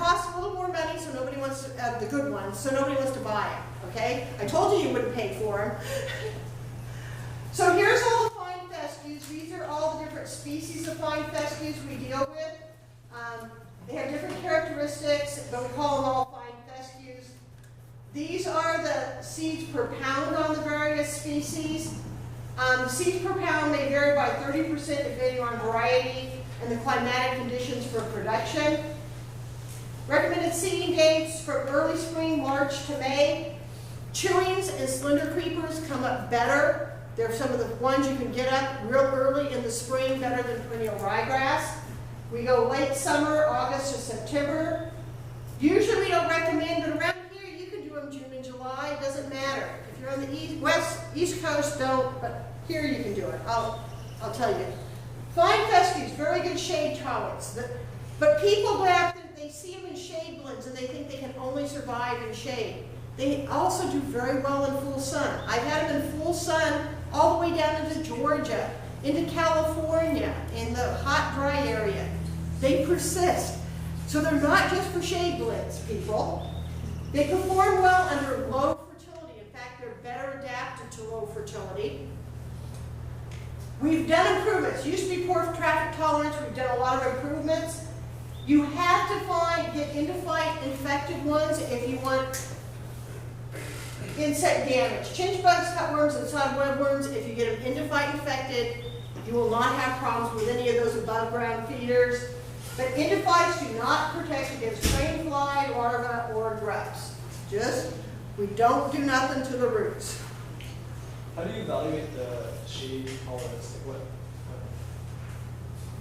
cost a little more money, so nobody wants to, the good ones, so nobody wants to buy it, okay? I told you you wouldn't pay for them. So here's all the fine fescues. These are all the different species of fine fescues we deal with. They have different characteristics, but we call them all fine fescues. These are the seeds per pound on the various species. Seeds per pound may vary by 30% depending on variety and the climatic conditions for production. Recommended seeding dates from early spring, March to May. Chewings and slender creepers come up better. They're some of the ones you can get up real early in the spring, better than perennial ryegrass. We go late summer, August to September. Usually we don't recommend, but around here you can do them June and July. It doesn't matter. If you're on the East Coast, don't, but here you can do it. I'll tell you. Fine fescues, very good shade tolerance. But people go out there, they see them in shade blends and they think they can only survive in shade. They also do very well in full sun. I've had them in full sun all the way down into Georgia, into California, in the hot, dry area. They persist. So they're not just for shade blends, people. They perform well under low fertility. In fact, they're better adapted to low fertility. We've done improvements. Used to be poor traffic tolerance. We've done a lot of improvements. You have to get endophyte infected ones if you want insect damage. Chinch bugs, cutworms, and sod webworms, if you get them endophyte infected, you will not have problems with any of those above ground feeders. But endophytes do not protect against crane fly, larvae, or grubs. We don't do nothing to the roots. How do you evaluate the shade tolerance?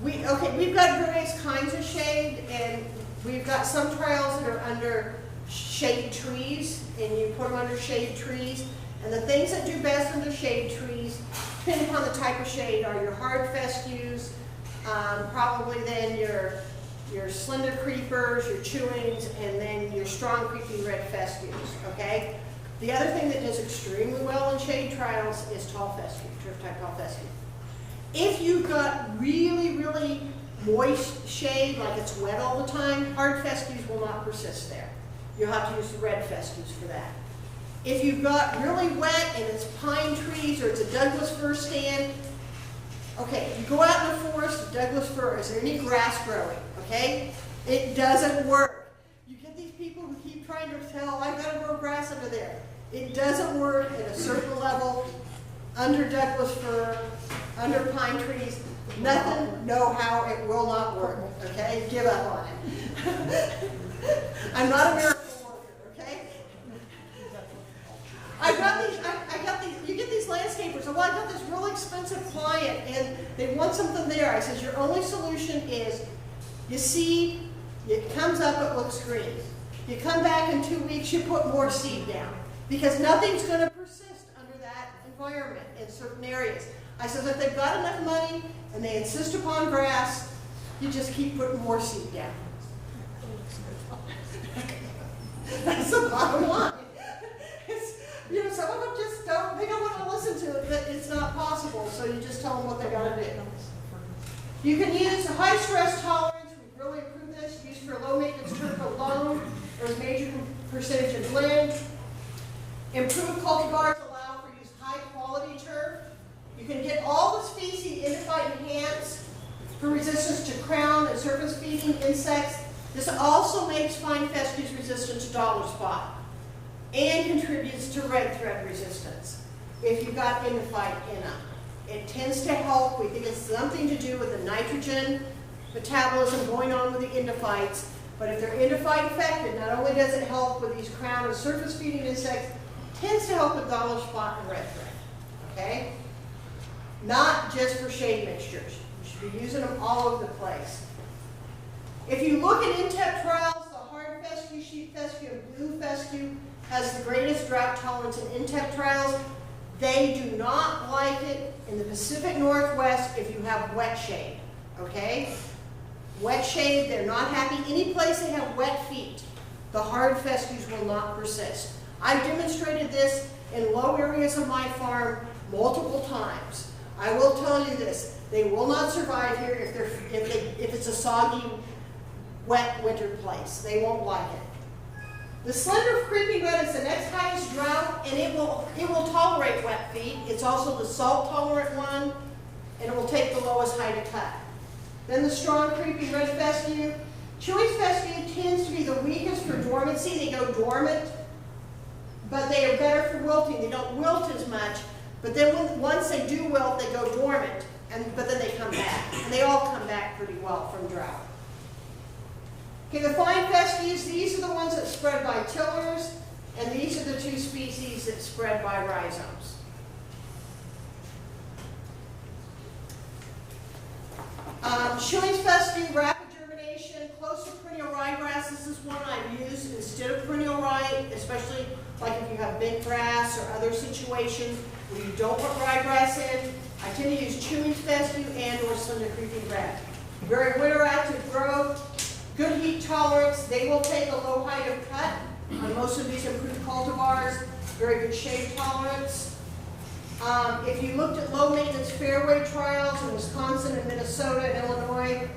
We've got various kinds of shade, and we've got some trials that are under shade trees, and you put them under shade trees. And the things that do best under shade trees, depending upon the type of shade, are your hard fescues, probably then your slender creepers, your chewings, and then your strong creeping red fescues, okay? The other thing that does extremely well in shade trials is tall fescue, turf-type tall fescue. If you've got really, really moist shade, like it's wet all the time, hard fescues will not persist there. You'll have to use the red fescues for that. If you've got really wet and it's pine trees or it's a Douglas fir stand, okay, you go out in the forest, Douglas fir, is there any grass growing, okay? It doesn't work. You get these people who keep trying to tell, I've got to grow grass under there. It doesn't work at a certain level, under Douglas fir, under pine trees, nothing, no how, it will not work, okay? Give up on it. I'm not a miracle worker, okay? I got these, you get these landscapers, well, I got this real expensive client and they want something there. I says, your only solution is you seed, it comes up, it looks green. You come back in 2 weeks, you put more seed down. Because nothing's going to persist under that environment in certain areas. I said, if they've got enough money and they insist upon grass, you just keep putting more seed down. That's the bottom line. Some of them just don't, they don't want to listen to it, but it's not possible, so you just tell them what they got to do. You can use a high stress tolerance. We've really improved this. Used for low maintenance turf alone. There's a major percentage of blend. Improved cultivars allow for use high quality turf. You can get all the species endophyte enhanced for resistance to crown and surface feeding insects. This also makes fine fescues resistant to dollar spot and contributes to red thread resistance if you've got endophyte in them. It tends to help. We think it's something to do with the nitrogen metabolism going on with the endophytes, but if they're endophyte infected, not only does it help with these crown and surface feeding insects, it tends to help with dollar spot and red thread, okay? Not just for shade mixtures. You should be using them all over the place. If you look at in-tep trials, the hard fescue, sheep fescue, and blue fescue has the greatest drought tolerance in in-tep trials. They do not like it in the Pacific Northwest if you have wet shade, okay? Wet shade, they're not happy. Any place they have wet feet, the hard fescues will not persist. I've demonstrated this in low areas of my farm multiple times. I will tell you this, they will not survive here if it's a soggy wet winter place. They won't like it. The slender creeping red is the next highest drought, and it will tolerate wet feet. It's also the salt tolerant one, and it will take the lowest height to cut. Then the strong creeping red fescue. Chewing's fescue tends to be the weakest for dormancy. They go dormant, but they are better for wilting. They don't wilt as much, but then once they do wilt, they go dormant, but then they come back. And they all come back pretty well from drought. Okay, the fine fescues, these are the ones that spread by tillers, and these are the two species that spread by rhizomes. Chewing's fescue, rapid germination, close to perennial ryegrass. This is one I've used instead of perennial rye, especially like if you have bent grass or other situations where you don't put ryegrass in. I tend to use Chewing's fescue and or slender creeping red. Very winter active growth. Good heat tolerance. They will take a low height of cut on most of these improved cultivars. Very good shade tolerance. If you looked at low maintenance fairway trials in Wisconsin and Minnesota and Illinois,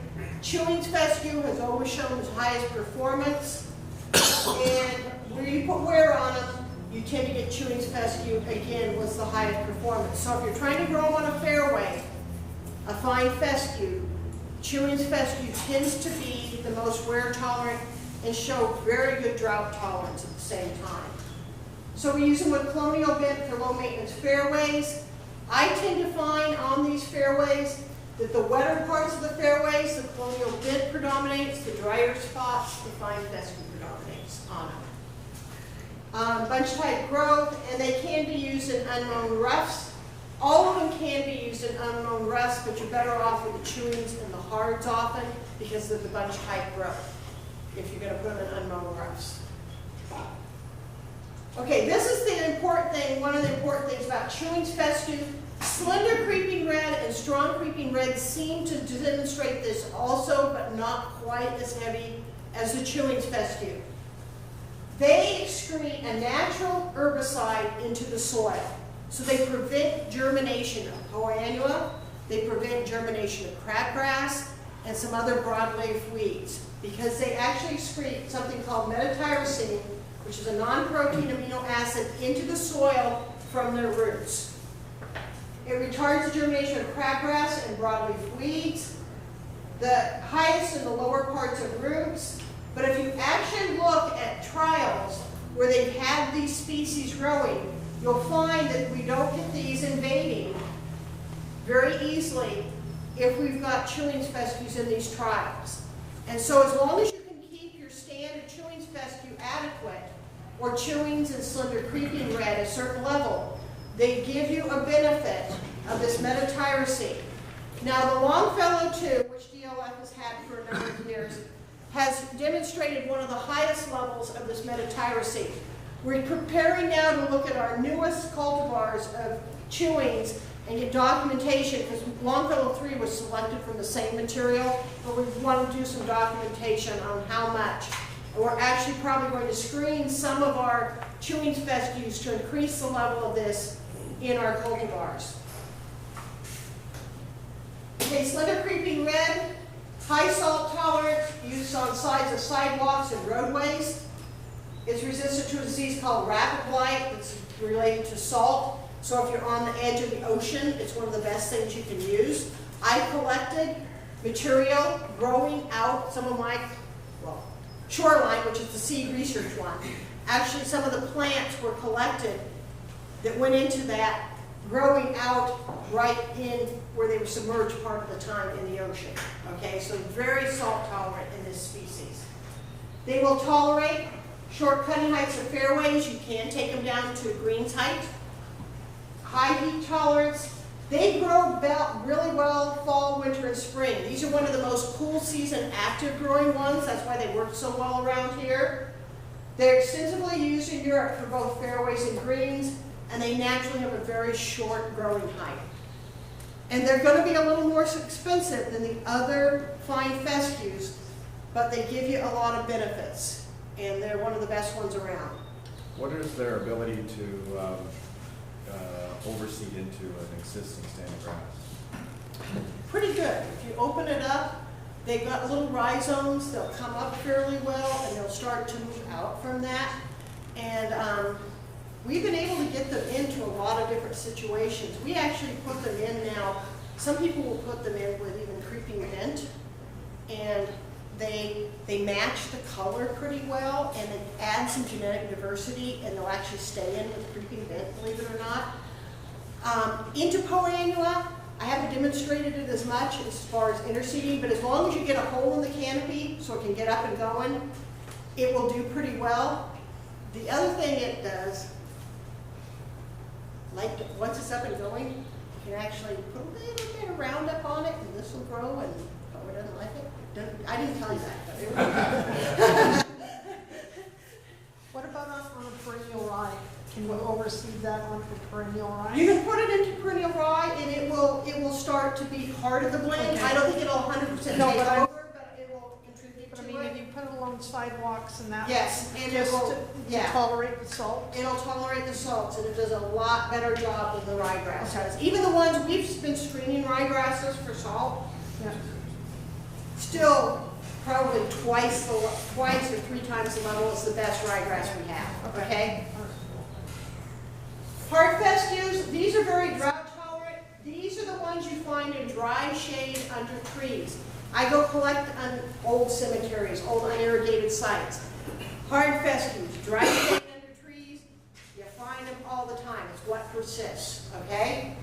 Chewing's fescue has always shown its highest performance. And where you put wear on them, you tend to get Chewing's fescue again was the highest performance. So if you're trying to grow on a fairway, a fine fescue, Chewing's fescue tends to be the most wear tolerant and show very good drought tolerance at the same time. So we use them with colonial bent for low maintenance fairways. I tend to find on these fairways that the wetter parts of the fairways, the colonial bent predominates, the drier spots, the fine fescue predominates on them. Bunch type growth, and they can be used in unmown roughs. All of them can be used in unmown roughs, but you're better off with the Chewings and the hards often because of the bunch type growth if you're going to put them in unmown roughs. Okay, this is the important thing, one of the important things about Chewing's fescue. Slender creeping red and strong creeping red seem to demonstrate this also, but not quite as heavy as the Chewing's fescue. They excrete a natural herbicide into the soil. So they prevent germination of poanua, they prevent germination of crabgrass, and some other broadleaf weeds, because they actually excrete something called metatyrosine, which is a non-protein amino acid, into the soil from their roots. It retards the germination of crabgrass and broadleaf weeds, the highest in the lower parts of roots. But if you actually look at trials where they've had these species growing, you'll find that we don't get these invading very easily if we've got Chewing's fescues in these trials. And so as long as you can keep your standard Chewing's fescue adequate, or Chewing's and slender creeping red at a certain level, they give you a benefit of this metatyrosine. Now the Longfellow 2, which DLF has had for a number of years, has demonstrated one of the highest levels of this metatyrosine. We're preparing now to look at our newest cultivars of Chewing's and get documentation, because Longfellow 3 was selected from the same material, but we want to do some documentation on how much. And we're actually probably going to screen some of our Chewing's fescues to increase the level of this in our cultivars. Okay, slender creeping red, high salt tolerance, used on sides of sidewalks and roadways. It's resistant to a disease called rapid blight that's related to salt. So if you're on the edge of the ocean, it's one of the best things you can use. I collected material growing out some of my, well, shoreline, which is the seed research one. Actually, some of the plants were collected that went into that, growing out right in where they were submerged part of the time in the ocean. Okay, so very salt tolerant in this species. They will tolerate short cutting heights of fairways. You can take them down to greens height. High heat tolerance. They grow really well fall, winter, and spring. These are one of the most cool season active growing ones. That's why they work so well around here. They're extensively used in Europe for both fairways and greens, and they naturally have a very short growing height. And they're going to be a little more expensive than the other fine fescues, but they give you a lot of benefits, and they're one of the best ones around. What is their ability to overseed into an existing stand of grass? Pretty good. If you open it up, They've got little rhizomes, they'll come up fairly well, and they'll start to move out from that. And we've been able to get them into a lot of different situations. We actually put them in now. Some people will put them in with even creeping mint, and they match the color pretty well, and they add some genetic diversity, and they'll actually stay in with creeping mint, believe it or not. Into Poanua, I haven't demonstrated it as much as far as interseeding, but as long as you get a hole in the canopy so it can get up and going, it will do pretty well. The other thing it does, like once it's up and going, you can actually put a little bit of Roundup on it, and this will grow, and Poa doesn't like it. I didn't tell you that, but it will. What about on a perennial rye? Can you overseed that onto perennial rye? You can put it into perennial rye, and it will start to be part of the blend. Okay. I don't think it'll 100% take over, but it will contribute But I to mean, it. if you put it along sidewalks and that, Yes, and it just will, to yeah. tolerate the salt. It'll tolerate the salts, and it does a lot better job than the ryegrass Okay. does. Even the ones we've been screening ryegrasses for salt, Yeah. still probably twice or 3 times the level is the best ryegrass we have. Okay. Hard fescues, these are very drought tolerant. These are the ones you find in dry shade under trees. I go collect on old cemeteries, old unirrigated sites. Hard fescues, dry shade under trees, you find them all the time. It's what persists, okay?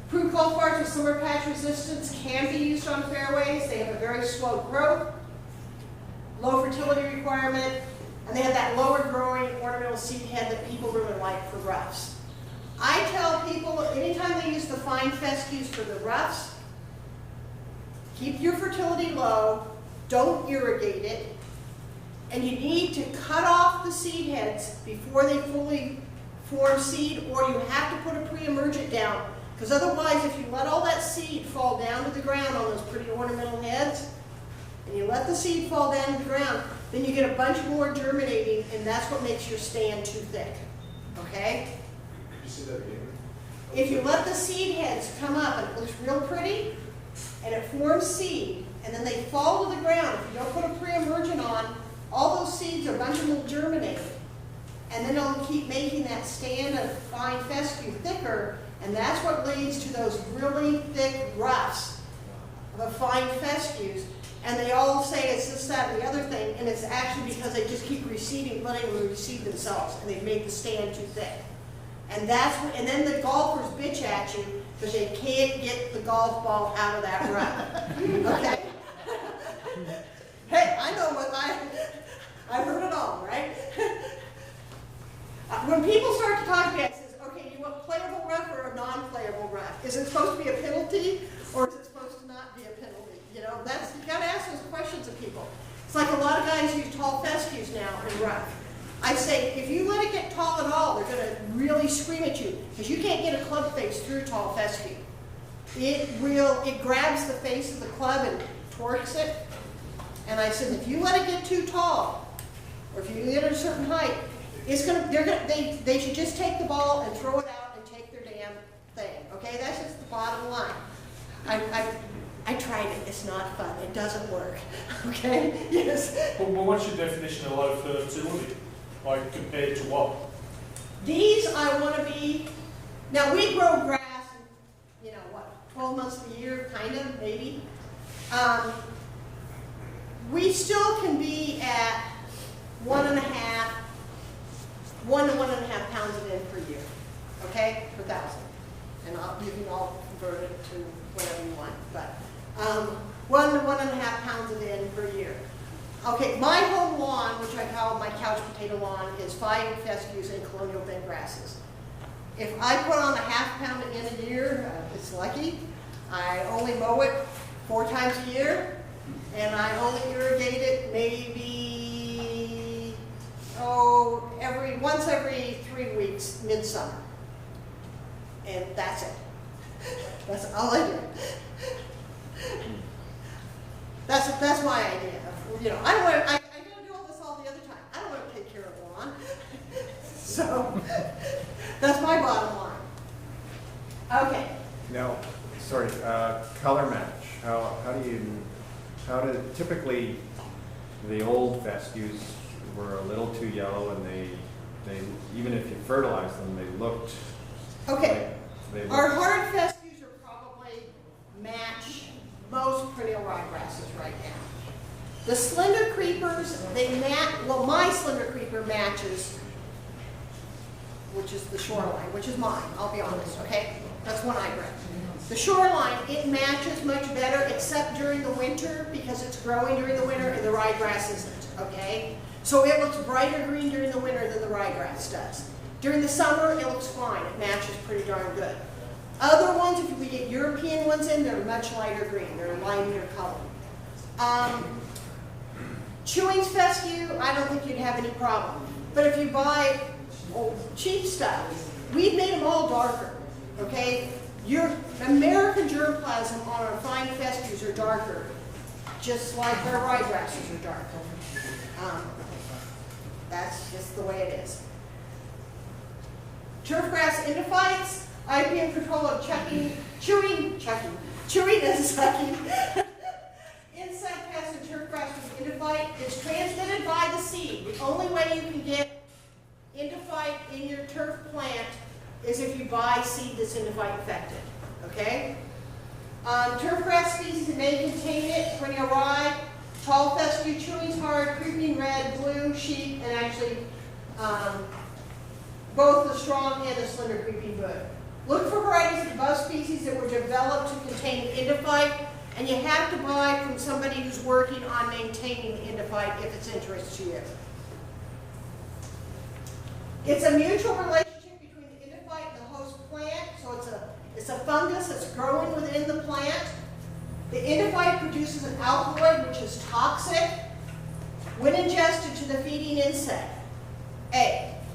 Approved cultivars with summer patch resistance can be used on fairways. They have a very slow growth, low fertility requirement, and they have that lower growing ornamental seed head that people really like for roughs. I tell people, anytime they use the fine fescues for the roughs, keep your fertility low, don't irrigate it, and you need to cut off the seed heads before they fully form seed, or you have to put a pre-emergent down, because otherwise if you let all that seed fall down to the ground on those pretty ornamental heads, and you let the seed fall down to the ground, then you get a bunch more germinating, and that's what makes your stand too thick, okay? Could you say that again? If you let the seed heads come up and it looks real pretty, and it forms seed, and then they fall to the ground, if you don't put a pre-emergent on, all those seeds, a bunch of them will germinate. And then it'll keep making that stand of fine fescue thicker, and that's what leads to those really thick roughs of fine fescues. And they all say it's this, that, and the other thing, and it's actually because they just keep receding, letting them recede themselves, and they've made the stand too thick. And that's what, and then the golfers bitch at you because they can't get the golf ball out of that rough. Okay? Hey, I know what I've heard it all, right? When people start to talk to me, I says, okay, you want playable rough or a non-playable rough? Is it supposed to be a penalty, or is it supposed to not be a penalty? You know, you got to ask those questions of people. It's like a lot of guys use tall fescues now in rough. I say, if you let it get tall at all, they're going to really scream at you, because you can't get a club face through tall fescue. It grabs the face of the club and torques it. And I said, if you let it get too tall, or if you get it a certain height, they should just take the ball and throw it out and take their damn thing. Okay, that's just the bottom line. I tried it. It's not fun. It doesn't work. Okay? Yes. But what's your definition of low fertility? Like compared to what? These I want to be. Now we grow grass, 12 months of the year, kind of, maybe. We still can be at 1 to 1.5 pounds of N per year, okay, per thousand. And you can all convert it to whatever you want, but 1 to 1.5 pounds of N per year. Okay, my home lawn, which I call my couch potato lawn, is 5 fescues and colonial bed grasses. If I put on a ½ pound in a year, it's lucky. I only mow it 4 times a year, and I only irrigate it maybe once every 3 weeks, midsummer, and that's it. That's all I do. That's my idea. I don't want to. I gotta do all this all the other time. I don't want to take care of the lawn. So that's my bottom line. Okay. Now, sorry, color match. How do you How did, typically, the old fescues were a little too yellow, and they even if you fertilized them, they looked Okay, like they our looked, hard fescues are probably match most perennial ryegrasses right now. The slender creepers, they match, well, my slender creeper matches, which is the shoreline, which is mine, I'll be honest, okay? That's one I bred. The shoreline, it matches much better except during the winter because it's growing during the winter and the ryegrass isn't, okay? So it looks brighter green during the winter than the ryegrass does. During the summer, it looks fine. It matches pretty darn good. Other ones, if we get European ones in, they're much lighter green. They're limier color. Chewings fescue, I don't think you'd have any problem. But if you buy cheap stuff, we've made them all darker, okay? Your American germplasm on our fine fescues are darker, just like our ryegrasses are darker. That's just the way it is. Turfgrass endophytes, IPM control of chewing and sucking. Insect pests and turfgrass with endophyte is transmitted by the seed. The only way you can get endophyte in your turf plant is if you buy seed that's endophyte infected, okay? Turfgrass species that may contain it, perennial rye, tall fescue, chewing hard, creeping red, blue, sheep, and actually both the strong and the slender creeping bud. Look for varieties of above species that were developed to contain endophyte, and you have to buy from somebody who's working on maintaining the endophyte if it's interest to you. It's a mutual relationship between the endophyte and the host plant, so it's a fungus that's growing within the plant. The endophyte produces an alkaloid which is toxic when ingested to the feeding insect.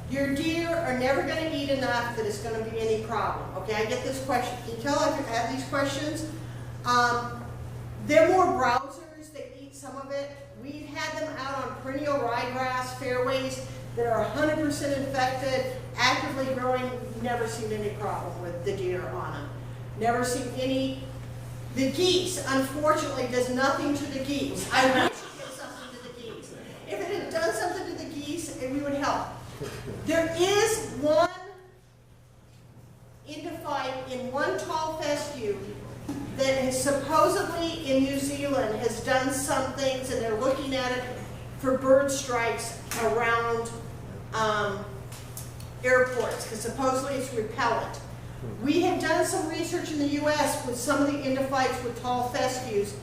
Your deer are never going to eat enough that it's going to be any problem. Okay, I get this question. Can you tell I have these questions? They're more browsers. They eat some of it. We've had them out on perennial ryegrass fairways that are 100% infected, actively growing. Never seen any problem with the deer on them. Never seen any. The geese, unfortunately, does nothing to the geese. I wish it did something to the geese. If it had done something to the geese, we would help. There is one endophyte in one tall fescue that has supposedly in New Zealand has done some things, and they're looking at it for bird strikes around airports, because supposedly it's repellent. We have done some research in the U.S. with some of the endophytes with tall fescues,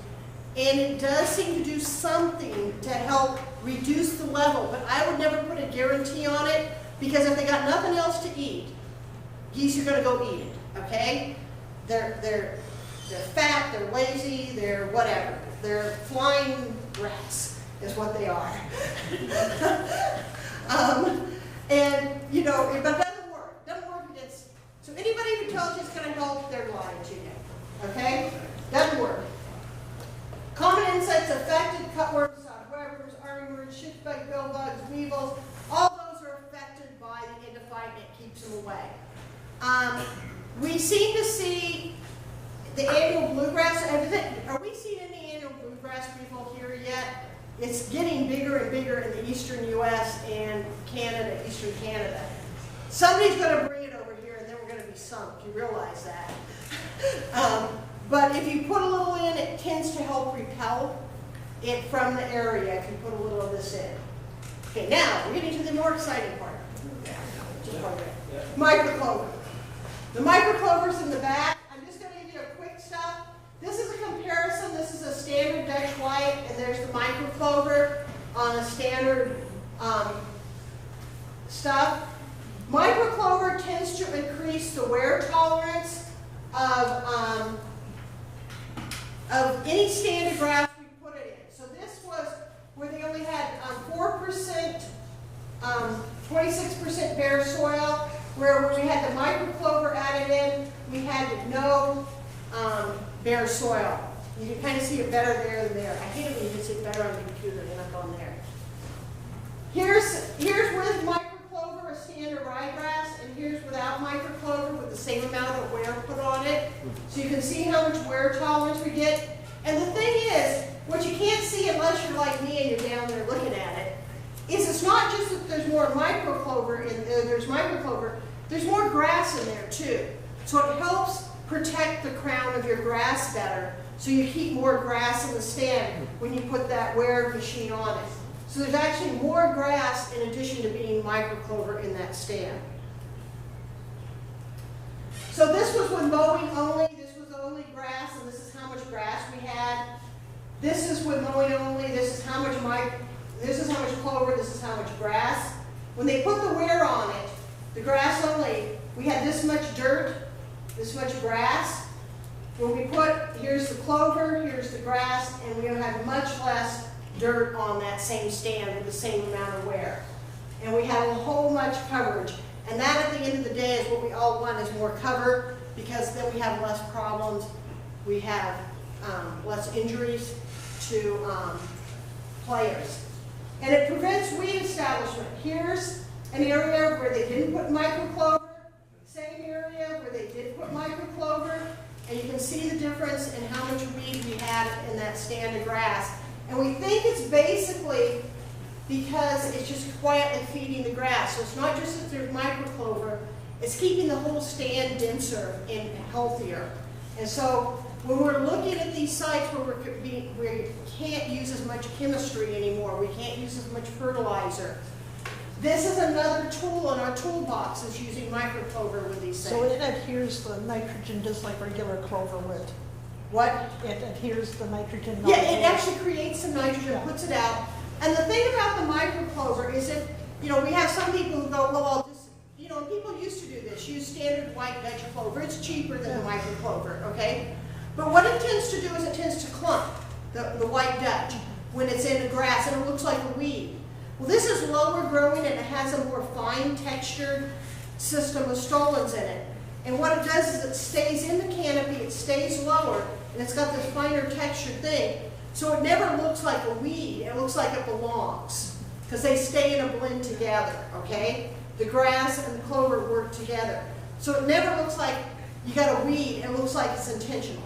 and it does seem to do something to help reduce the level, but I would never put a guarantee on it, because if they got nothing else to eat, geese are going to go eat it, okay? They're fat, they're lazy, they're whatever. They're flying rats is what they are. And, you know, but it doesn't work. It doesn't work against, so anybody who tells you it's going to help, they're lying to you, okay? Doesn't work. Common insects affected, cutworms, sodworms, armyworms, shitbug, billbugs, weevils, all those are affected by the endophyte, and it keeps them away. We seem to see the annual bluegrass. Are we seeing any annual bluegrass people here yet? It's getting bigger and bigger in the eastern U.S. and Canada, eastern Canada. Somebody's going to bring it over here, and then we're going to be sunk. You realize that. But if you put a little in, it tends to help repel it from the area if you put a little of this in. Okay, now we're getting to the more exciting part. Just one minute. Microclover. The microclover's in the back. I'm just going to give you a quick stuff. This is a comparison. This is a standard Dutch white, and there's the microclover on a standard stuff. Microclover tends to increase the wear tolerance of any standard grass we put it in. So this was where they only had 4%, 26% bare soil, where when we had the microclover added in, we had no bare soil. You can kind of see it better there than there. I hate it when you can see it better on the computer than up on there. Here's with microclover, a standard ryegrass, and here's without microclover with the same amount of wear put on it. So you can see how much wear tolerance we get. And the thing is, what you can't see unless you're like me and you're down there looking at it, is it's not just that there's more microclover there's more grass in there too. So it helps protect the crown of your grass better, so you keep more grass in the stand when you put that wear machine on it. So there's actually more grass in addition to being microclover in that stand. So this was with mowing only, this was only grass, and this is how much grass we had. This is with mowing only, this is how much clover, this is how much grass. When they put the wear on it, the grass only, we had this much dirt, this much grass. When we put, here's the clover, here's the grass, and we have much less dirt on that same stand with the same amount of wear. And we have a whole much coverage. And that at the end of the day is what we all want, is more cover, because then we have less problems. We have less injuries to players. And it prevents weed establishment. Here's an area where they didn't put microclover, same area where they did put microclover, and you can see the difference in how much weed we had in that stand of grass. And we think it's basically because it's just quietly feeding the grass. So it's not just that there's microclover, it's keeping the whole stand denser and healthier. And so when we're looking at these sites where we can't use as much chemistry anymore, we can't use as much fertilizer, this is another tool in our toolbox, is using microclover with these things. So it adheres the nitrogen just like regular clover would. What? It adheres the nitrogen. Yeah, it actually creates some nitrogen, puts it out. And the thing about the microclover is that, we have some people who go, well, I'll just, and people used to do this, use standard white Dutch clover. It's cheaper than the microclover, okay? But what it tends to do is it tends to clump, the white Dutch, when it's in the grass, and it looks like a weed. Well, this is lower growing, and it has a more fine textured system of stolons in it. And what it does is it stays in the canopy, it stays lower, and it's got this finer textured thing. So it never looks like a weed, it looks like it belongs, because they stay in a blend together, okay? The grass and the clover work together. So it never looks like you got a weed, it looks like it's intentional.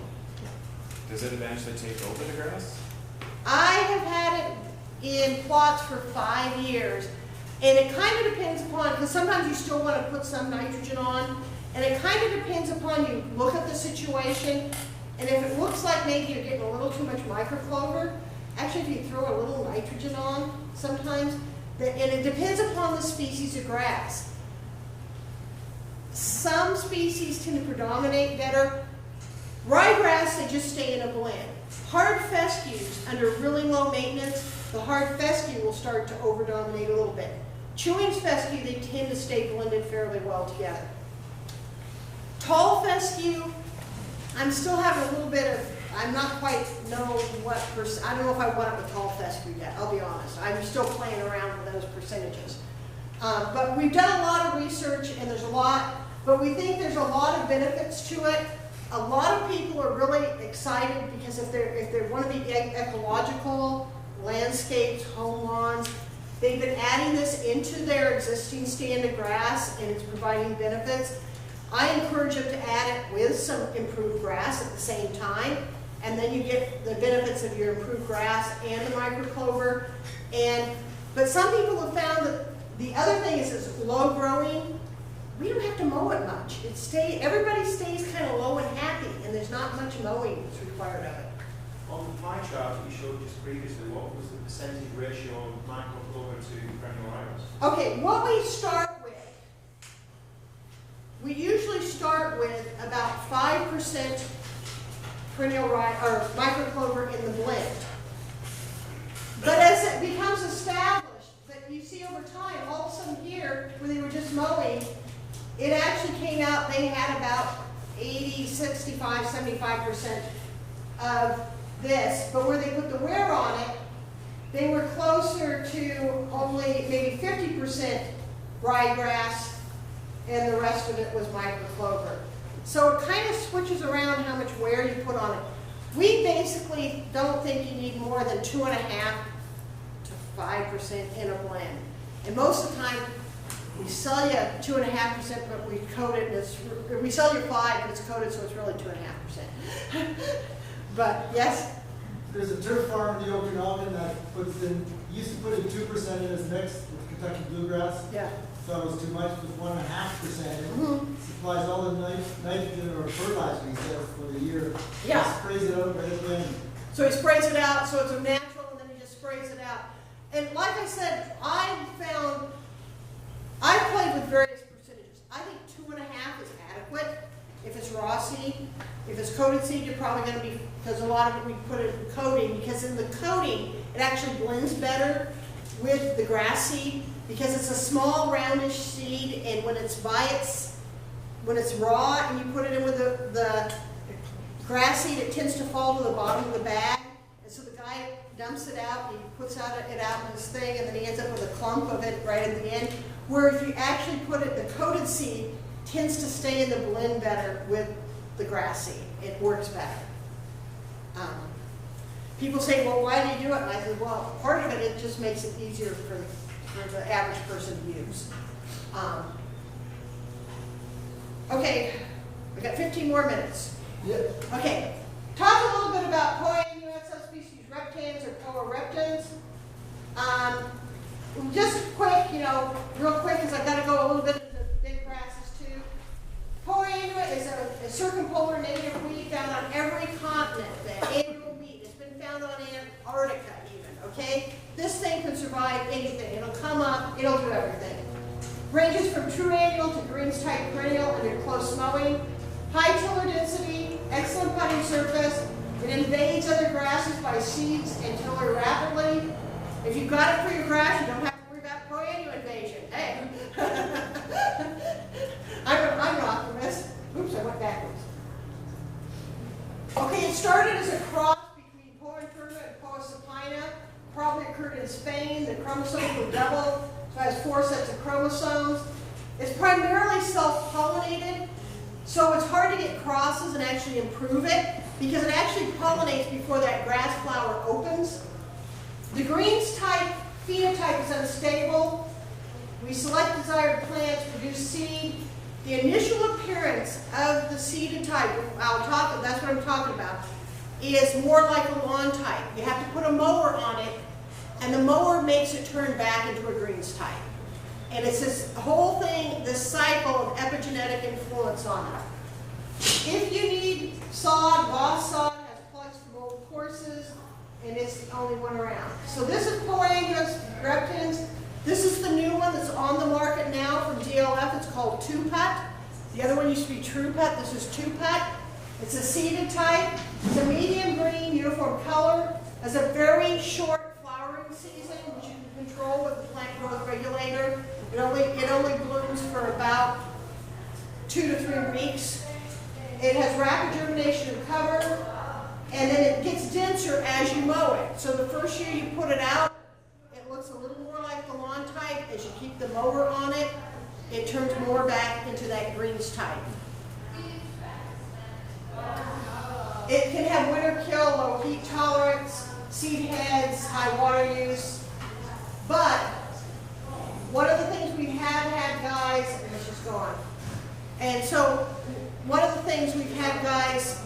Does it eventually take over the grass? I have had it in plots for 5 years, and it kind of depends upon, because sometimes you still want to put some nitrogen on, and it kind of depends upon you look at the situation, and if it looks like maybe you're getting a little too much microclover, actually if you throw a little nitrogen on sometimes, and it depends upon the species of grass. Some species tend to predominate better. Ryegrass, they just stay in a blend. Hard fescues, under really low maintenance, the hard fescue will start to overdominate a little bit. Chewing fescue, they tend to stay blended fairly well together. Tall fescue, I'm still having a little bit of, I'm not quite know what I don't know if I want it with tall fescue yet, I'll be honest. I'm still playing around with those percentages. But we've done a lot of research, and there's a lot, but we think there's a lot of benefits to it. A lot of people are really excited because if they want to be ecological, landscapes, home lawns, they've been adding this into their existing stand of grass, and it's providing benefits. I encourage them to add it with some improved grass at the same time, and then you get the benefits of your improved grass and the microclover. But some people have found that the other thing is it's low growing. We don't have to mow it much. Everybody stays kind of low and happy, and there's not much mowing that's required of it. On the pie chart that you showed just previously, what was the percentage ratio of microclover to perennial iris? Okay, what we start with, we usually start with about 5% perennial or microclover in the blend. But as it becomes established, that you see over time, all of a sudden here, when they were just mowing, it actually came out, they had about 80, 65, 75% of this, but where they put the wear on it, they were closer to only maybe 50% ryegrass, and the rest of it was microclover. So it kind of switches around how much wear you put on it. We basically don't think you need more than 2.5 to 5% in a blend. And most of the time, we sell you 2.5%, but we coat it, and we sell you 5, but it's coated, so it's really 2.5%. But yes? there's a turf farm in the Okanagan that puts in, used to put in 2% in his mix with Kentucky bluegrass. Yeah. Thought it was too much, with 1.5%. Mhm. Supplies all the nitrogen or fertilizer he says for the year. Yeah. He sprays it out right at the end. So he sprays it out, so it's a natural, and then he just sprays it out. And like I said, I've played with various percentages. I think 2.5 is adequate if it's raw seed. If it's coated seed, you're probably going to be, because a lot of it we put it in coating, because in the coating, it actually blends better with the grass seed, because it's a small roundish seed, and when it's when it's raw and you put it in with the grass seed, it tends to fall to the bottom of the bag, and so the guy dumps it out, he puts it out in his thing, and then he ends up with a clump of it right at the end. Where if you actually put it, the coated seed tends to stay in the blend better with the grass seed. It works better. People say, well, why do you do it? And I said, well, part of it, it just makes it easier for the average person to use. Okay, we got 15 more minutes. Yep. Okay, talk a little bit about Poa subspecies reptans or Poa reptans. Just quick, real quick, because I've got to go a little bit into big grasses too. Poa is a circumpolar native weed found on every continent. The annual weed. It's been found on Antarctica even, okay? This thing can survive anything. It'll come up, it'll do everything. Ranges from true annual to greens type perennial under close mowing. High tiller density, excellent putting surface. It invades other grasses by seeds and tiller rapidly. If you've got it for your grass, you don't have to worry about Poa invasion. Hey! I'm an optimist. Oops, I went backwards. Okay, it started as a cross between Poa infirma and Poa supina. Probably occurred in Spain. The chromosomes were doubled, so it has 4 sets of chromosomes. It's primarily self-pollinated, so it's hard to get crosses and actually improve it, because it actually pollinates before that grass flower opens. The greens type phenotype is unstable. We select desired plants, produce seed. The initial appearance of the seeded type, that's what I'm talking about, is more like a lawn type. You have to put a mower on it, and the mower makes it turn back into a greens type. And it's this whole thing, this cycle of epigenetic influence on it. If you need sod, Boss sod has plugs from old horses, and it's the only one around. So this is Poa reptans. This is the new one that's on the market now from DLF. It's called 2-Put. The other one used to be True-Put. This is 2-Put. It's a seeded type. It's a medium green, uniform color. Has a very short flowering season, which you can control with the plant growth regulator. It only blooms for about 2 to 3 weeks. It has rapid germination and cover, and then it gets denser as you mow it. So the first year you put it out, it looks a little more like the lawn type. As you keep the mower on it, it turns more back into that greens type. It can have winter kill, low heat tolerance, seed heads, high water use. But one of the things we have had, guys, and it's just gone. And so one of the things we've had, guys,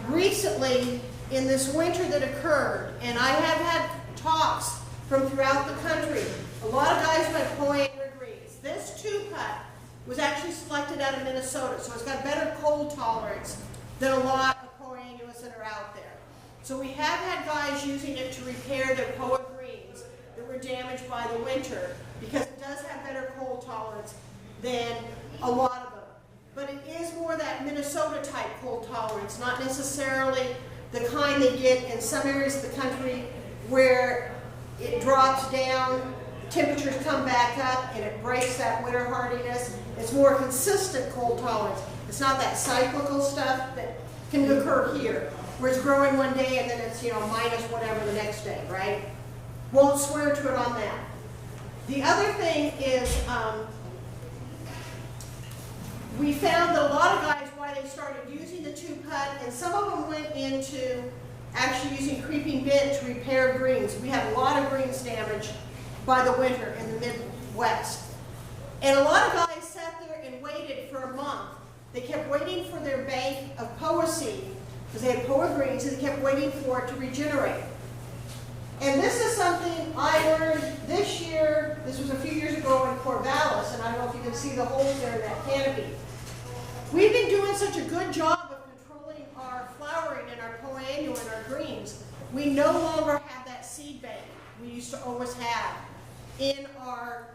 recently in this winter that occurred, and I have had talks from throughout the country. A lot of guys went Poa greens. This 2-Put was actually selected out of Minnesota, so it's got better cold tolerance than a lot of Poa that are out there. So we have had guys using it to repair their Poa greens that were damaged by the winter, because it does have better cold tolerance than a lot of them. But it is more that Minnesota type cold tolerance, not necessarily the kind they get in some areas of the country where it drops down, temperatures come back up, and it breaks that winter hardiness. It's more consistent cold tolerance. It's not that cyclical stuff that can occur here, where it's growing one day and then it's, minus whatever the next day, right? Won't swear to it on that. The other thing is, we found that a lot of guys, why they started using the 2-Put, and some of them went into actually using creeping bent to repair greens. We had a lot of greens damaged by the winter in the Midwest. And a lot of guys sat there and waited for a month. They kept waiting for their bank of Poa seed because they had poa greens and they kept waiting for it to regenerate. And this is something I learned this year. This was a few years ago in Corvallis, and I don't know if you can see the holes there in that canopy. We've been doing such a good job of controlling our flowering and our poa annua and our greens. We no longer have that seed bank we used to always have in our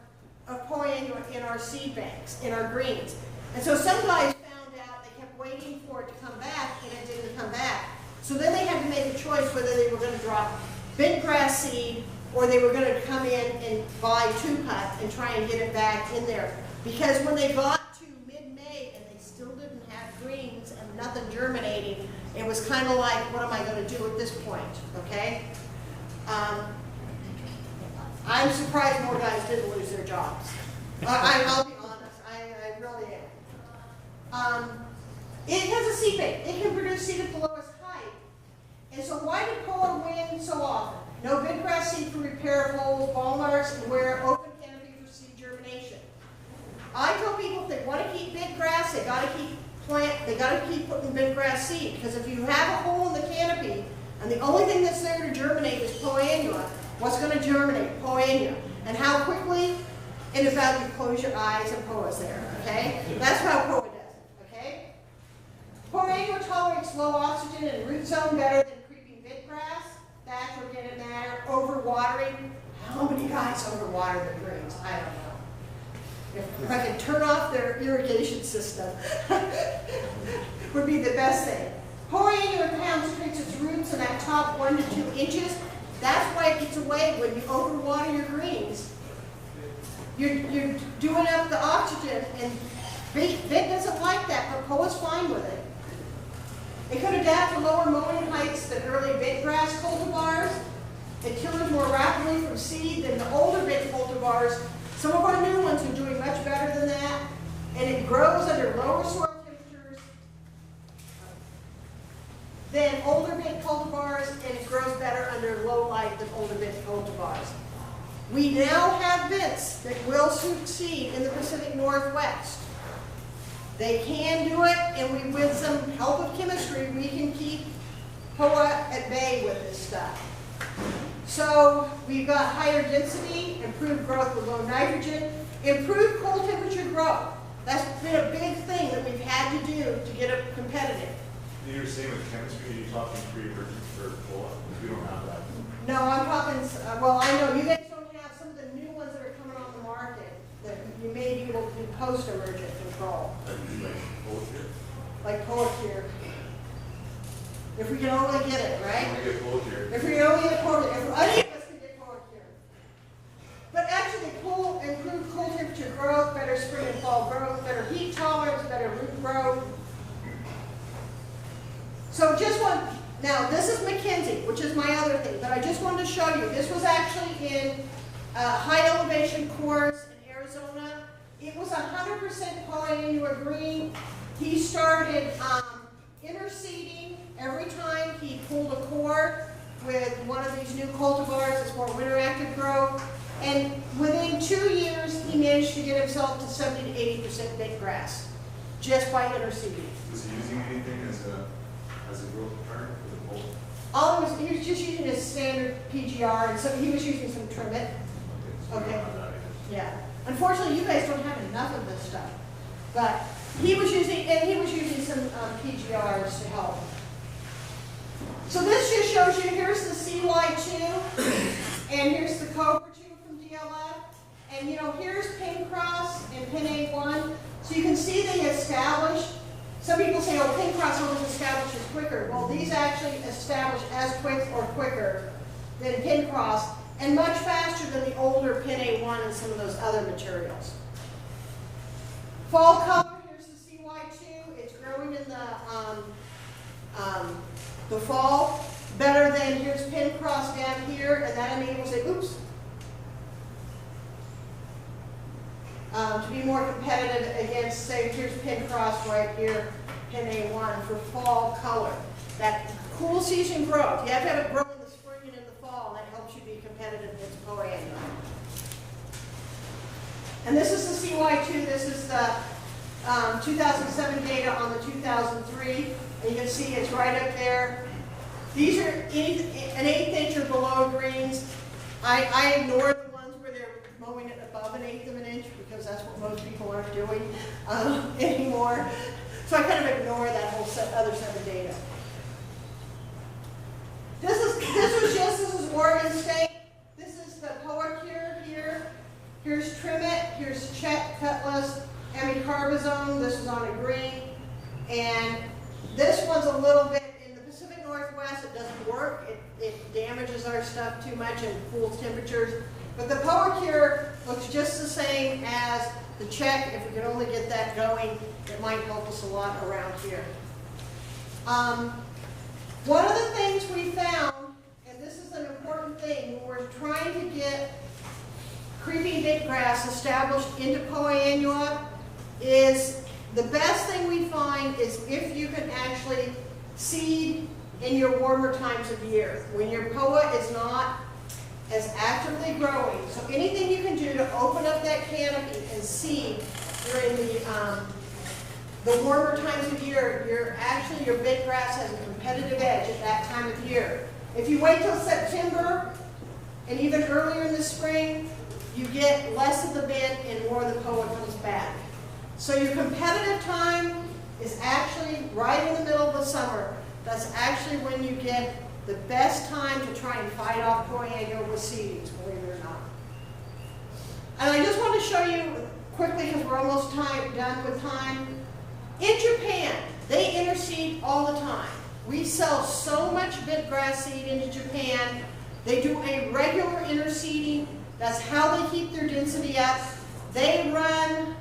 poa annua, in our seed banks, in our greens. And so some guys found out they kept waiting for it to come back, and it didn't come back. So then they had to make a choice whether they were going to drop bent grass seed or they were going to come in and buy 2-cut and try and get it back in there. Because when they got to mid-May and they still didn't have greens and nothing germinating, it was kind of like, what am I going to do at this point, okay? I'm surprised more guys didn't lose their jobs. I'll be honest, I really am. It has a seed bank. It can produce seed at the lowest height. And so why did poa win so often? No bent grass seed for repair of holes, ball marks, and wear open canopy for seed germination. I tell people if they want to keep bent grass, they got to keep putting bent grass seed, because if you have a hole in the canopy and the only thing that's there to germinate is poa annua, what's going to germinate? Poa annua. And how quickly? In about you close your eyes and poa's there, okay? That's how poa does it, okay? Poa annua tolerates low oxygen and root zone better than creeping bent grass. That's organic matter. Overwatering. How many guys overwater their greens? I don't know. If I could turn off their irrigation system, would be the best thing. Poa annua concentrates its roots in that top 1 to 2 inches. That's why it gets away when you overwater your greens. You're doing up the oxygen, and bent doesn't like that, but poa's fine with it. It could adapt to lower mowing heights than early bent grass cultivars. It kills more rapidly from seed than the older bent cultivars. Some of our new ones are doing much better than that. And it grows under lower soil temperatures than older bent cultivars, and it grows better under low light than older bent cultivars. We now have bents that will succeed in the Pacific Northwest. They can do it, and with some help of chemistry, we can keep poa at bay with this stuff. So we've got higher density, improved growth with low nitrogen, improved cold temperature growth. That's been a big thing that we've had to do to get it competitive. You're saying with chemistry, you're talking pre-emergent for cola, because we don't have that. No, I'm talking, well, I know you guys don't have some of the new ones that are coming on the market that you may be able to do post-emergent control. Like PoaCure. If we can only get it, right? If we only get PoaCure. If any of us can get PoaCure. But actually, improved cold temperature growth, better spring and fall growth, better heat tolerance, better root growth. So just one, now this is McKenzie, which is my other thing, but I just wanted to show you. This was actually in a high elevation course in Arizona. It was 100% poa annua green. He started interseeding every time he pulled a core with one of these new cultivars. It's more winter active growth. And within 2 years, he managed to get himself to 70 to 80% bent grass just by interseeding. Was he using anything as a growth pattern for the pole? He was just using his standard PGR, and so he was using some Trimet. Okay. Yeah. Unfortunately, you guys don't have enough of this stuff, but he was using some PGRs to help. So this just shows you. Here's the CY2, and here's the Cobra 2 from DLF, and here's Pin Cross and Pin A1. So you can see they established. Some people say, oh, Pin Cross always establishes quicker. Well, these actually establish as quick or quicker than Pin Cross, and much faster than the older Pin A1 and some of those other materials. Fall color, here's the CY2. It's growing in the fall. Better than, here's Pin Cross down here, and that enables it, to be more competitive against, say, here's Pin Cross right here, Pin A1 for fall color. That cool season growth. You have to have it grow in the spring and in the fall, and that helps you be competitive against poa annua. And this is the CY2. This is the 2007 data on the 2003. And you can see it's right up there. These are an 1/8 inch or below greens. I ignore the ones where they're mowing it above 1/8 of an inch because that's what most people aren't doing anymore. So I kind of ignore that whole other set of data. This is Oregon State. This is the POA cure here. Here's Trimet, here's Chet, Cutlass, Amicarbazone. This is on a green. And this one's a little bit, in the Pacific Northwest, it doesn't work. It damages our stuff too much and cools temperatures. But the POA cure looks just the same as the Czech. If we could only get that going, it might help us a lot around here. One of the things we found, and this is an important thing, when we're trying to get creeping bitgrass established into POA annua, is the best thing we find is if you can actually seed in your warmer times of year, when your POA is not as actively growing. So anything you can do to open up that canopy and seed during the warmer times of year, your bitgrass has a competitive edge at that time of year. If you wait till September and even earlier in the spring, you get less of the bit and more of the POA comes back. So your competitive time is actually right in the middle of the summer. That's actually when you get the best time to try and fight off POA annua with seedings, believe it or not. And I just want to show you quickly, because we're almost done with time. In Japan, they interseed all the time. We sell so much bitgrass seed into Japan. They do a regular interseeding. That's how they keep their density up. They run,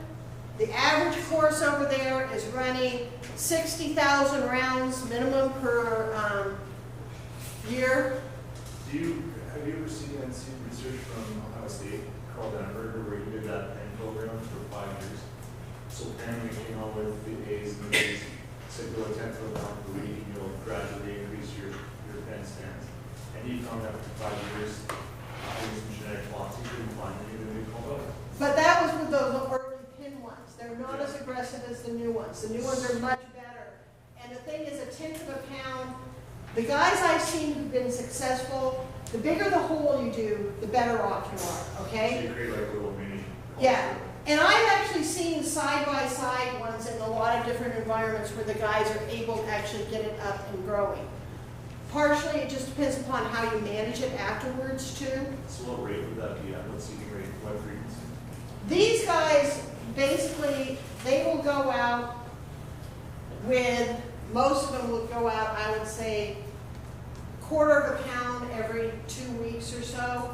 the average course over there is running 60,000 rounds minimum per year. Have you ever seen that seed research from Ohio State, Carl Denberger, where he did that pen program for 5 years? So apparently he came out with the A's and the B's, said go a 10th of a pound per week, and you'll gradually increase your pen stands. And he found out after 5 years, doing some genetic plots, he couldn't find any of the new called. But that was with those early pin ones. They're not as aggressive as the new ones. The new ones are much better. And the thing is, 1/10 of a pound, the guys I've seen who've been successful, the bigger the hole you do, the better off you are, okay? So you create like little mini. Yeah. And I've actually seen side-by-side ones in a lot of different environments where the guys are able to actually get it up and growing. Partially, it just depends upon how you manage it afterwards, too. So what rate would that be at? What seeding rate? What frequency? These guys, basically, they will go out with, most of them will go out, I would say, 1/4 of a pound every 2 weeks or so.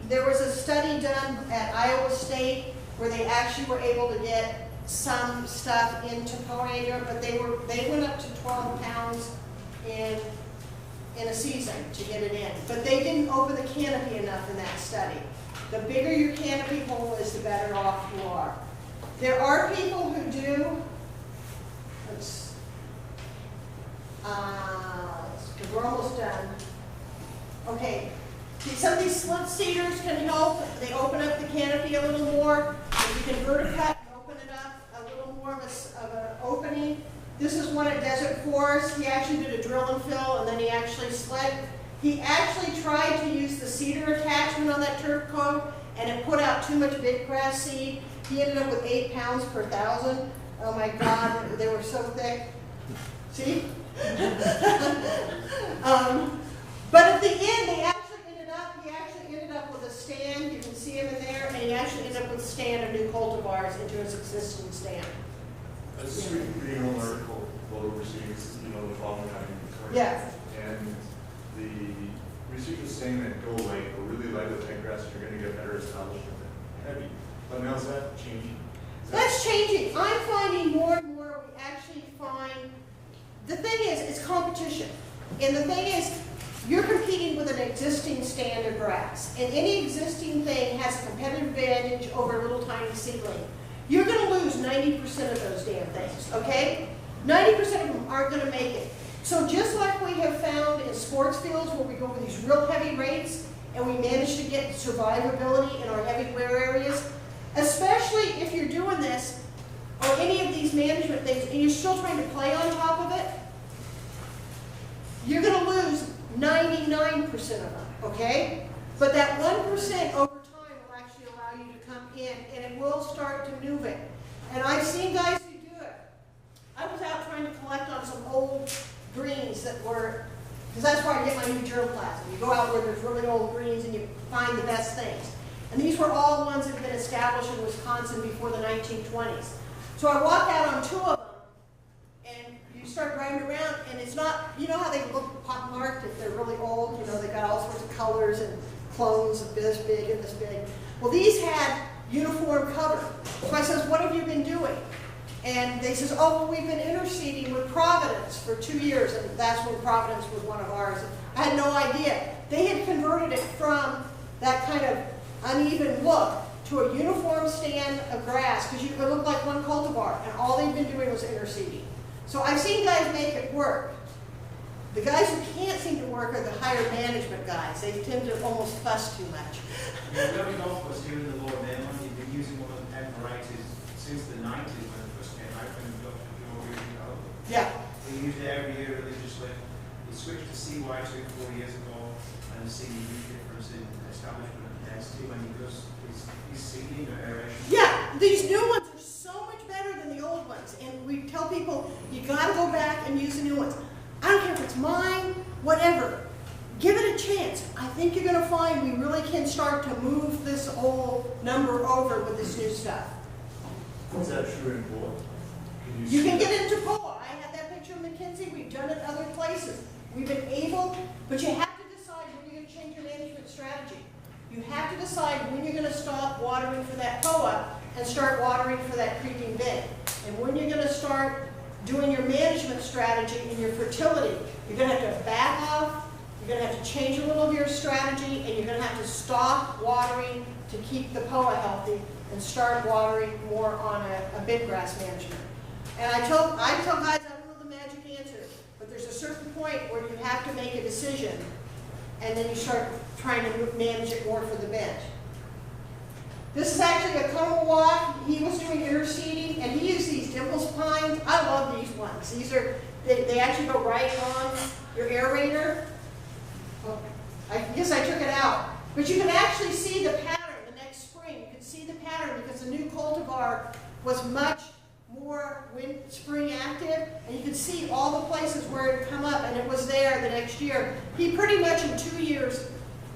There was a study done at Iowa State where they actually were able to get some stuff into POA annua, but they went up to 12 pounds in a season to get it in. But they didn't open the canopy enough in that study. The bigger your canopy hole is, the better off you are. There are people who do, we're almost done. Okay. Some of these slip seeders can help. They open up the canopy a little more. If you can verticut and open it up a little more of an opening. This is one at Desert Forest. He actually did a drill and fill, and then he actually sled. He actually tried to use the cedar attachment on that turf coat, and it put out too much bitgrass seed. He ended up with 8 pounds per 1,000. Oh my God, they were so thick. See? But at the end, he actually ended up with a stand. You can see him in there, and he actually ended up with a stand of new cultivars into his existing stand. I was just reading an old article while overseas, the following time. Yeah. And the research was saying that go light or really light with bitgrass, you're going to get better establishment than heavy. But now is that changing? That's changing. I'm finding more and more we actually find, the thing is, it's competition. And the thing is, you're competing with an existing stand of grass. And any existing thing has a competitive advantage over a little tiny seedling. You're going to lose 90% of those damn things, okay? 90% of them aren't going to make it. So just like we have found in sports fields where we go with these real heavy rates and we manage to get survivability in our heavy wear areas, especially if you're doing this or any of these management things, and you're still trying to play on top of it, you're going to lose 99% of them, okay? But that 1% over time will actually allow you to come in, and it will start to move it. And I've seen guys who do it. I was out trying to collect on some old greens that were, because that's where I get my new germplasm. You go out where there's really old greens and you find the best things. And these were all ones that had been established in Wisconsin before the 1920s. So I walked out on 2 of them, and you start driving around, and it's not, you know how they look pockmarked if they're really old? You know, they've got all sorts of colors and clones of this big and this big. Well, these had uniform cover. So I says, what have you been doing? And they says, oh, well, we've been interseeding with Providence for 2 years, and that's when Providence was one of ours. I had no idea. They had converted it from that kind of uneven look to a uniform stand of grass, because you could look like one cultivar, and all they've been doing was interseeding. So I've seen guys make it work. The guys who can't seem to work are the higher management guys. They tend to almost fuss too much. Yeah, we have a golf course here in the Lower Mainland. You've been using one of the 10 varieties since the 90s when it first came out, when Dr. Joe used it out. Yeah. We used it every year religiously. We switched to CY 4 years ago and see a huge difference in establishment and density when he does his seeding or aeration. Yeah, these new ones are so much better than the old ones. And we tell people, you gotta go back and use the new ones. I don't care if it's mine, whatever. Give it a chance. I think you're gonna find we really can start to move this whole number over with this new stuff. Is that true in Poa? You can get into POA. I had that picture of McKinsey. We've done it other places. We've been able, but you have to decide when you're gonna change your management strategy. You have to decide when you're gonna stop watering for that POA and start watering for that creeping bed. And when you're gonna start doing your management strategy and your fertility, you're going to have to back off, you're going to have to change a little of your strategy, and you're going to have to stop watering to keep the POA healthy and start watering more on a bed grass management. And I tell guys, I don't know the magic answer, but there's a certain point where you have to make a decision, and then you start trying to manage it more for the bed. This is actually a Como walk. He was doing interseeding, and he used these Dimples pines. I love these ones. These are, they actually go right on your aerator. Oh, I guess I took it out. But you can actually see the pattern the next spring. You can see the pattern because the new cultivar was much more spring active, and you can see all the places where it had come up, and it was there the next year. He pretty much in 2 years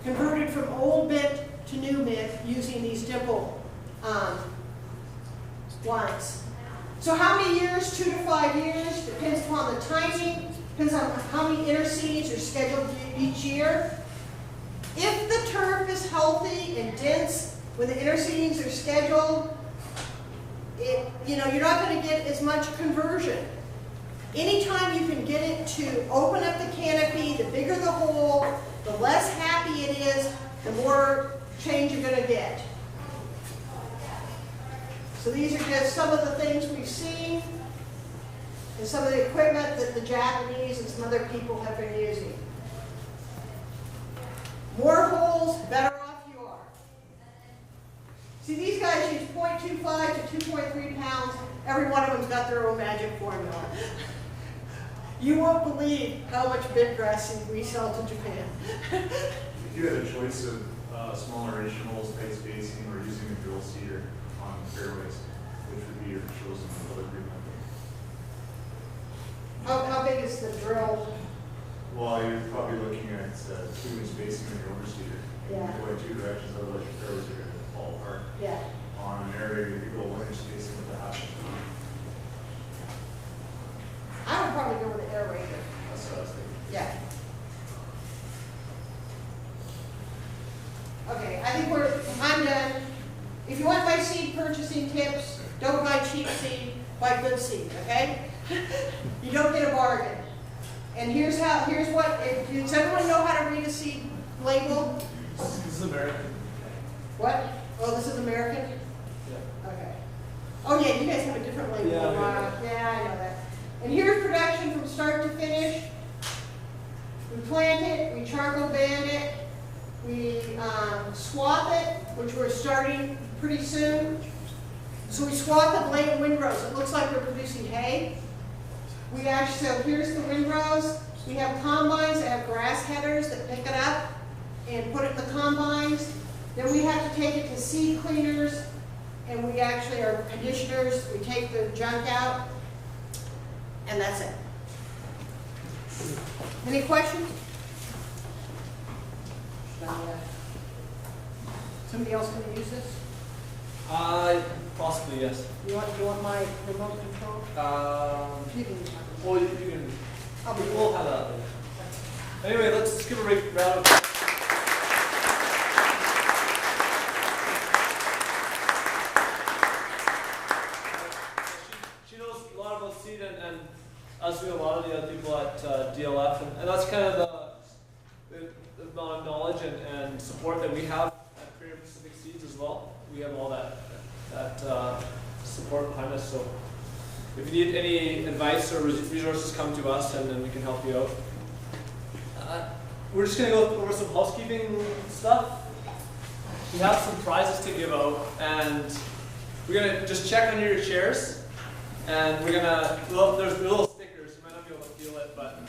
converted from old mint to new mint using these dimple lines. So how many years? 2 to 5 years. Depends upon the timing. Depends on how many interseeds are scheduled each year. If the turf is healthy and dense when the interseedings are scheduled, you're not going to get as much conversion. Anytime you can get it to open up the canopy, the bigger the hole, the less happy it is, the more change you're going to get. So these are just some of the things we've seen and some of the equipment that the Japanese and some other people have been using. More holes, better off you are. See, these guys use 0.25 to 2.3 pounds. Every one of them's got their own magic formula. You won't believe how much bentgrass seed we sell to Japan. If you had a choice of smaller initials, tight spacing, or using a drill seeder on fairways, which would be your chosen color group? How big is the drill? Well, you're probably looking at 2-inch spacing on your overseeder. Yeah. You're going 2 directions, otherwise your fairways are going to fall apart. Yeah. On an area, you could go 1-inch spacing with a half-inch. I would probably go with the aerator. That's what I was thinking. Yeah. Okay, I think I'm done. If you want my seed purchasing tips, don't buy cheap seed, buy good seed, okay? You don't get a bargain. And here's what, does everyone know how to read a seed label? This is American. What? Oh, this is American? Yeah. Okay. Oh yeah, you guys have a different label. Yeah, Yeah, I know that. And here's production from start to finish. We plant it, we charcoal band it, we swap it, which we're starting pretty soon. So we swap the blade of windrows. It looks like we're producing hay. We actually, so here's the windrows. We have combines that have grass headers that pick it up and put it in the combines. Then we have to take it to seed cleaners, and we actually are conditioners. We take the junk out, and that's it. Any questions? Somebody else going to use this? Possibly, yes. You want my remote control? You can use my remote. Well, you can, I'll be we'll have that later. Anyway, let's give a round of applause. She knows a lot about seed, and as do a lot of the other people at DLF, and that's kind of the amount of knowledge and support that we have at Premier Pacific Seeds as well. We have all that support behind us. So if you need any advice or resources, come to us, and then we can help you out. We're just going to go over some housekeeping stuff. We have some prizes to give out, and we're going to just check under your chairs, and we're going to, well, there's little stickers. You might not be able to feel it, but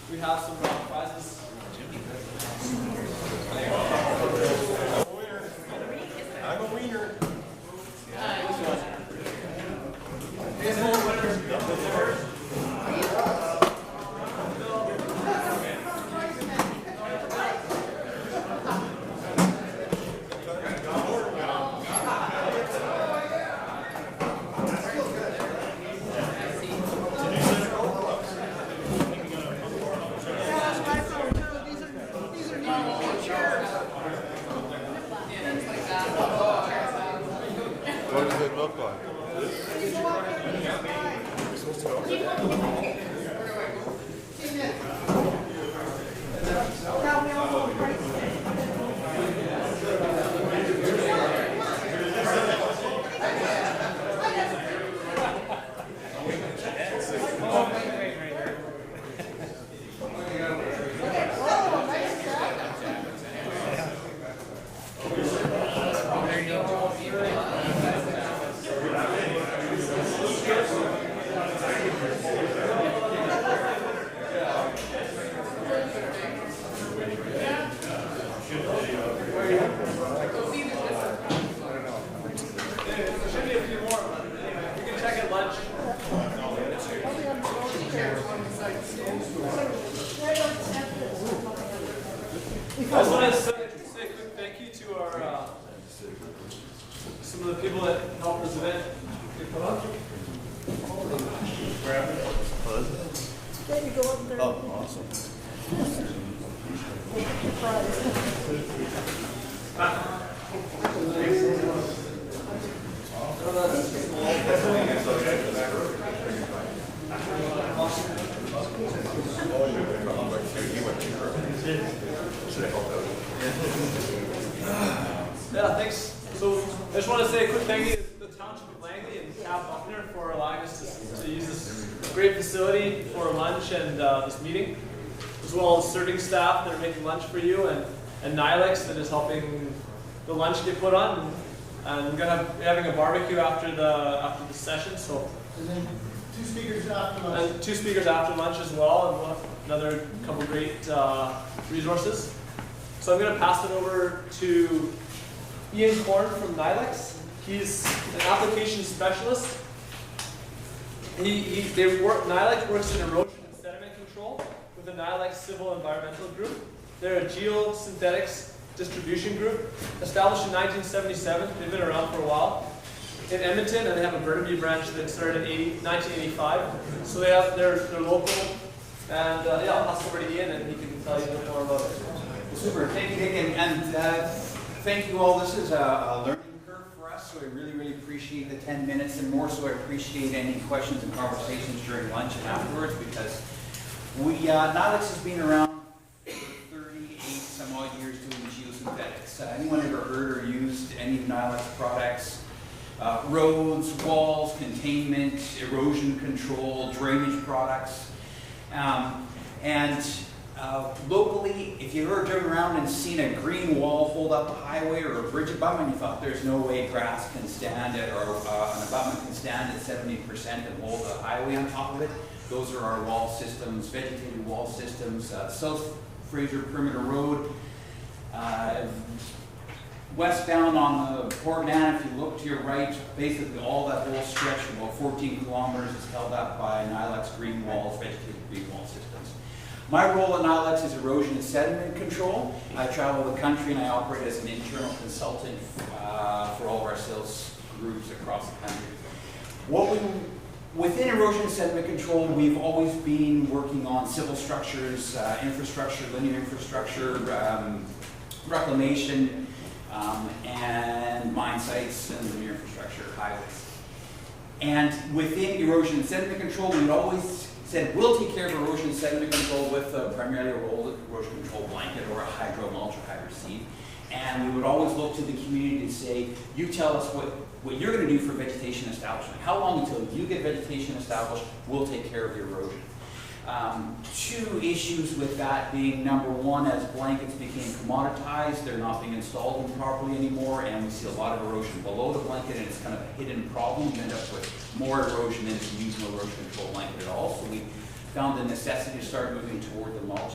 we have some prizes. I'm a wiener. What does it look like? I just want to say a quick thank you to our some of the people that helped this event get put on. There you go up there. Oh, awesome. Yeah, thanks. So I just want to say a quick thank you to the Township of Langley and Cap Buckner for allowing us to use this great facility for lunch and this meeting, as well as serving staff that are making lunch for you, and Nilix that is helping the lunch get put on. And we're having a barbecue after the session. So. And then two speakers after lunch. And 2 speakers after lunch as well, and we'll have another couple great resources. So I'm going to pass it over to Ian Korn from Nilix. He's an application specialist. Nilix works in erosion and sediment control with the Nilix Civil Environmental Group. They're a geosynthetics distribution group established in 1977. They've been around for a while. In Edmonton, and they have a Burnaby branch that started in 1985. So they're local, and yeah, I'll pass it over to Ian, and he can tell you a bit more about it. Super, thank you, Nick, and thank you all. This is a learning curve for us, so I really, really appreciate the 10 minutes, and more so I appreciate any questions and conversations during lunch and afterwards, because Nilix has been around for 38 some odd years doing geosynthetics. Anyone ever heard or used any Nilix products? Roads, walls, containment, erosion control, drainage products. And Locally, if you've ever driven around and seen a green wall hold up the highway or a bridge abutment, you thought there's no way grass can stand it, or an abutment can stand at 70% and hold the highway on top of it. Those are our wall systems, vegetated wall systems. South Fraser Perimeter Road, westbound on the Port Man, if you look to your right, basically all that whole stretch, about 14 kilometers, is held up by Nilex green walls, vegetated green wall systems. My role at Nilex is erosion and sediment control. I travel the country and I operate as an internal consultant for all of our sales groups across the country. Within erosion and sediment control, we've always been working on civil structures, infrastructure, linear infrastructure, reclamation, and mine sites and linear infrastructure, highways. And within erosion and sediment control, we've always said we'll take care of erosion and sediment control with primarily a rolled erosion control blanket or a hydro mulch or hydro seed. And we would always look to the community to say, you tell us what you're going to do for vegetation establishment. How long until you get vegetation established, we'll take care of the erosion. Two issues with that being, number one, as blankets became commoditized, they're not being installed properly anymore, and we see a lot of erosion below the blanket, and it's kind of a hidden problem. You end up with more erosion than if you use no erosion control blanket at all. So we found the necessity to start moving toward the mulch.